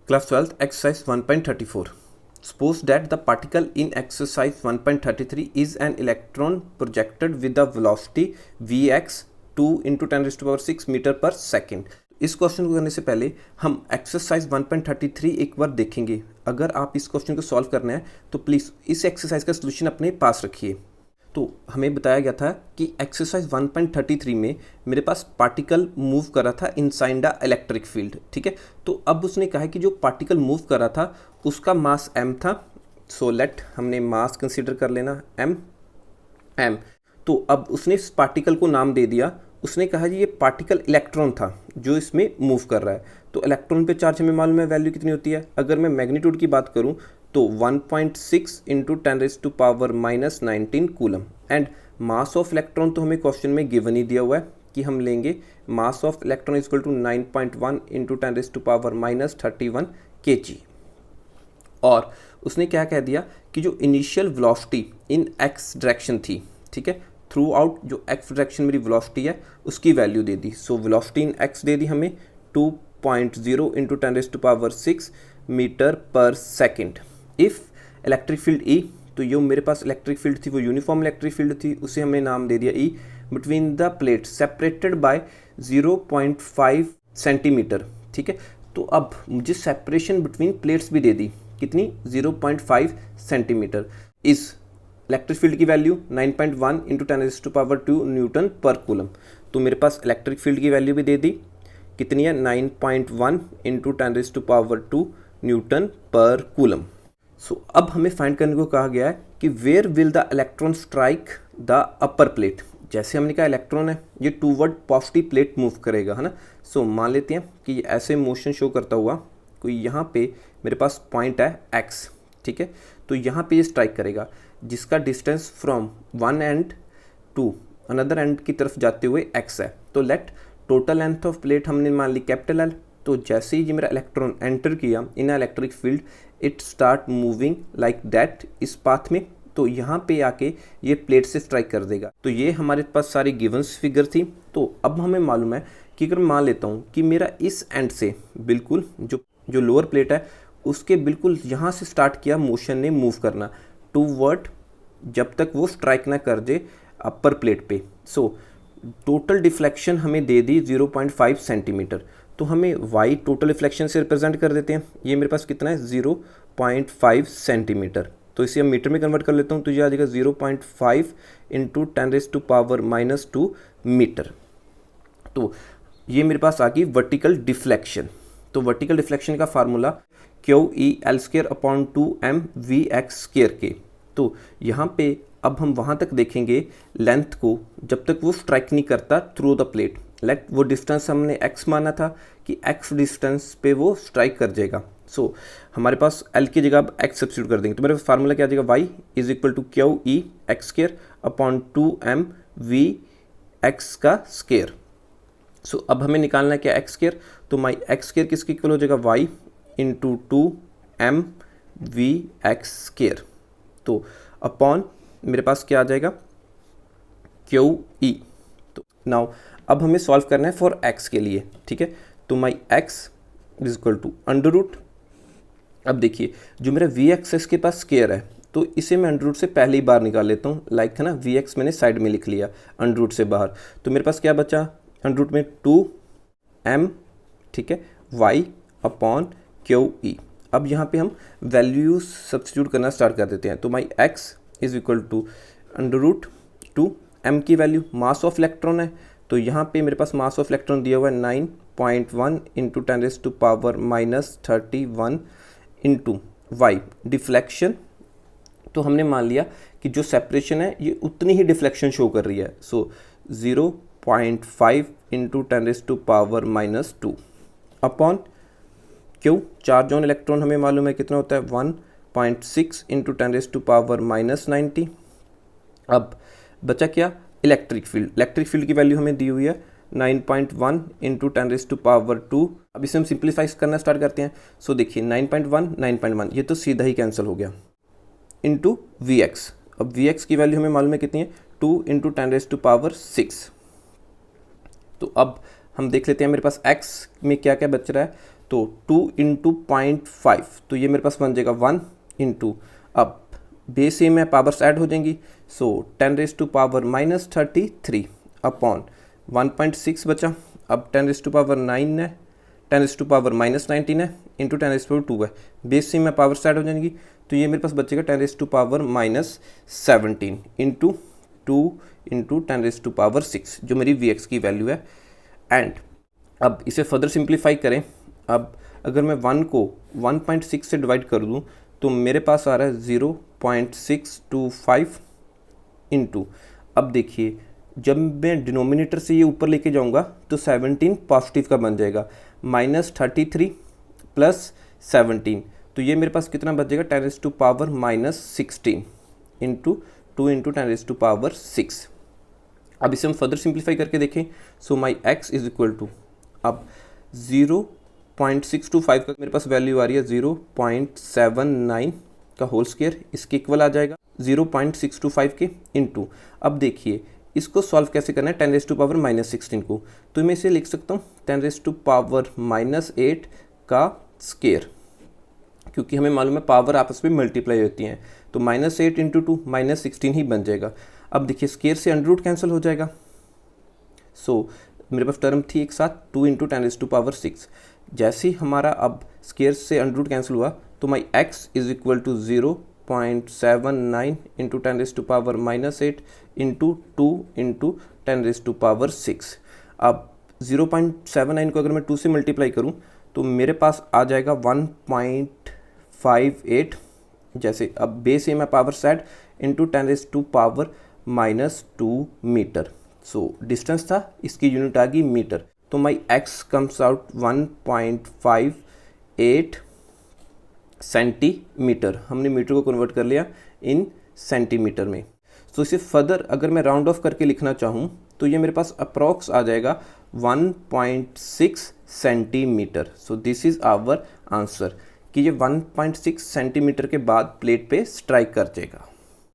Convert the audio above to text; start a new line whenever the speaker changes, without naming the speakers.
Class 12th exercise 1.34. Suppose that the particle in exercise 1.33 is an electron projected with a velocity vx 2 into 10 raised to power 6 meter per second. इस question को करने से पहले हम exercise 1.33 एक बार देखेंगे। अगर आप इस क्वेश्चन को सॉल्व करना है तो प्लीज़ इस एक्सरसाइज का सोल्यूशन अपने पास रखिए। तो हमें बताया गया था कि एक्सरसाइज 1.33 में मेरे पास पार्टिकल मूव कर रहा था इनसाइड द इलेक्ट्रिक फील्ड, ठीक है। तो अब उसने कहा है कि जो पार्टिकल मूव कर रहा था उसका मास m था। सो लेट हमने मास कंसीडर कर लेना m। तो अब उसने इस पार्टिकल को नाम दे दिया। उसने कहा जी ये पार्टिकल इलेक्ट्रॉन था जो इसमें मूव कर रहा है। तो इलेक्ट्रॉन पे चार्ज हमें मालूम है वैल्यू कितनी होती है। अगर मैं मैग्नीट्यूड की बात करूं तो 1.6 into 10 raise to power minus 19 coulomb. And mass of electron तो हमें क्वेश्चन में गिवन ही दिया हुआ है कि हम लेंगे mass of electron is equal to 9.1 into 10 raise to power minus 31 kg। और उसने क्या कह दिया कि जो initial velocity in X direction थी, ठीक है, थ्रू आउट जो एक्स डायरेक्शन मेरी वेलोसिटी है उसकी वैल्यू दे दी। सो वेलोसिटी इन एक्स दे दी हमें 2.0 into 10 raise to power 6 meter per second. If electric field E, तो जो मेरे पास इलेक्ट्रिक फील्ड थी वो यूनिफॉर्म इलेक्ट्रिक फील्ड थी, उसे हमने नाम दे दिया E, between the plate separated by 0.5 centimeter, ठीक है। तो अब मुझे सेपरेशन बिटवीन प्लेट्स भी दे दी, कितनी 0.5 सेंटीमीटर। इस इलेक्ट्रिक फील्ड की value 9.1 into 10 raise to power 2 newton per coulomb. तो मेरे पास इलेक्ट्रिक फील्ड की वैल्यू भी दे दी, कितनी है 9.1 into 10 raise to power 2 newton per coulomb. So अब हमें फाइंड करने को कहा गया है कि where will the electron strike the upper plate. जैसे हमने कहा इलेक्ट्रॉन है ये टूवर्ड पॉजिटिव प्लेट मूव करेगा, है ना। सो मान लेते हैं कि ये ऐसे मोशन शो करता हुआ कोई यहाँ पे मेरे पास पॉइंट है x, ठीक है। तो यहाँ पे ये स्ट्राइक करेगा जिसका distance from one end to another end की तरफ जाते हुए x है। तो let total length of plate हमने मान ली कैपिटल L। तो जैसे ही ये मेरा इलेक्ट्रॉन एंटर किया इन electric field it start moving like that इस पाथ में। तो यहाँ पे आके ये प्लेट से स्ट्राइक कर देगा। तो ये हमारे पास सारी गिवंस फिगर थी। तो अब हमें मालूम है कि अगर मान लेता हूँ कि मेरा इस एंड से बिल्कुल जो लोअर प्लेट है उसके बिल्कुल यहाँ से स्टार्ट किया मोशन ने मूव करना टूवर्ड, जब तक वो स्ट्राइक ना कर दे अपर प्लेट पे। सो टोटल डिफ्लेक्शन हमें दे दी 0.5 सेंटीमीटर। तो हमें y टोटल रिफ्लेक्शन से रिप्रेजेंट कर देते हैं। ये मेरे पास कितना है 0.5 सेंटीमीटर। तो इसे हम मीटर में कन्वर्ट कर लेता हूँ तो ये आ जाएगा 0.5 into 10 raise to power minus 2 metre. तो ये मेरे पास आ गई वर्टिकल डिफ्लेक्शन। तो वर्टिकल डिफ्लेक्शन का formula QE L² upon 2m Vx² के। तो यहाँ पे अब हम वहाँ तक देखेंगे लेंथ को जब तक वो स्ट्राइक नहीं करता थ्रू द प्लेट। लेट वो डिस्टेंस हमने x माना था कि x डिस्टेंस पे वो स्ट्राइक कर जाएगा। सो हमारे पास L की जगह अब x सब्स्टिट्यूट कर देंगे। तो मेरे पास फार्मूला क्या आ जाएगा y is equal to QE x² upon 2m Vx का स्केयर। सो अब हमें निकालना है क्या x²। तो माई x² किसके इक्वल हो जाएगा y इंटू 2m Vx²। तो अपॉन मेरे पास क्या आ जाएगा QE। तो नाउ अब हमें सॉल्व करना है फॉर x के लिए, ठीक है। तो my x is equal to under root. अब देखिए जो मेरा Vx इसके पास स्केयर है तो इसे मैं अंडर रूट से पहले ही बाहर निकाल लेता हूँ। लाइक है ना, Vx मैंने साइड में लिख लिया अंडर रूट से बाहर। तो मेरे पास क्या बचा अंडर रूट में 2m, ठीक है, y अपॉन QE। अब यहाँ पे हम वैल्यूज सब्स्टिट्यूट करना स्टार्ट कर देते हैं। तो my x is equal to under root 2m की वैल्यू मास ऑफ इलेक्ट्रॉन है। तो यहाँ पे मेरे पास मास ऑफ इलेक्ट्रॉन दिया हुआ है 9.1 into 10 raise to power minus 31 into y deflection. तो हमने मान लिया कि जो सेपरेशन है ये उतनी ही डिफ्लेक्शन शो कर रही है। So 0.5 into 10 raise to power minus 2 upon Q charge on electron हमें मालूम है कितना होता है 1.6 into 10 raise to power minus 90। अब बचा क्या इलेक्ट्रिक फील्ड। इलेक्ट्रिक फील्ड की वैल्यू हमें दी हुई है 9.1 इंटू 10 रेज़ टू पावर 2। अब इसे हम सिंप्लीफाई करना स्टार्ट करते हैं। सो देखिए 9.1 ये तो सीधा ही कैंसिल हो गया इंटू Vx। अब Vx की वैल्यू हमें मालूम है कितनी है 2 इंटू 10 रेज़ टू पावर 6। तो अब हम देख लेते हैं मेरे पास x में क्या क्या बच रहा है। तो 2 इंटू 0.5, तो ये मेरे पास बन जाएगा 1 इंटू, अब बेस सेम है, पावर्स ऐड हो जाएंगी, सो 10⁻³ अपॉन 1.6 बचा, अब 10⁻9 है, 10⁻−19 है, इंटू 10⁻² है, बेस सेम है, पावर्स ऐड हो जाएंगी, तो ये मेरे पास बचेगा 10⁻−17 इंटू 2 इंटू 10⁻6, जो मेरी Vx की वैल्यू है। एंड अब इसे फर्दर सिंप्लीफाई करें, अब अगर मैं 1 को 1.6 से डिवाइड कर दूं तो मेरे पास आ रहा है 0.625 इंटू, अब देखिए जब मैं डिनोमिनेटर से ये ऊपर लेके जाऊंगा तो 17 पॉजिटिव का बन जाएगा, -33 प्लस 17, तो ये मेरे पास कितना बच जाएगा 10⁻−16 इंटू 2 इंटू 10⁻6। अब इसे हम फर्दर सिंप्लीफाई करके देखें, सो माई x इज इक्वल टू, अब 0.625 का मेरे पास वैल्यू आ रही है 0.79 का होल स्क्वायर, इसके इक्वल आ जाएगा 0.625 के इंटू, अब देखिए इसको सॉल्व कैसे करना है 10⁻−16 को, तो मैं इसे लिख सकता हूँ 10⁻−8 का स्क्वायर, क्योंकि हमें मालूम है पावर आपस में मल्टीप्लाई होती हैं, तो -8 इंटू 2 -16 ही बन जाएगा। अब देखिए स्क्वायर से अंडर कैंसिल हो जाएगा, सो मेरे पास टर्म थी एक साथ 2 इंटू 10⁻6, जैसे ही हमारा अब स्क्वायर से अंडर कैंसिल हुआ तो my x is equal to 0.79 into 10⁻8 into 2 into 10⁻6। अब 0.79 को अगर मैं 2 से मल्टीप्लाई करूं तो मेरे पास आ जाएगा 1.58, जैसे अब बेस सेम है, power set into 10⁻2 metre, so distance था, इसकी यूनिट आ गई मीटर, तो my x comes out 1.58 centimetre, हमने मीटर को कन्वर्ट कर लिया इन सेंटीमीटर में। सो इसे फर्दर अगर मैं राउंड ऑफ करके लिखना चाहूँ तो ये मेरे पास अप्रॉक्स आ जाएगा 1.6 centimetre. So this is our answer कि ये 1.6 सेंटीमीटर के बाद प्लेट पे स्ट्राइक कर जाएगा।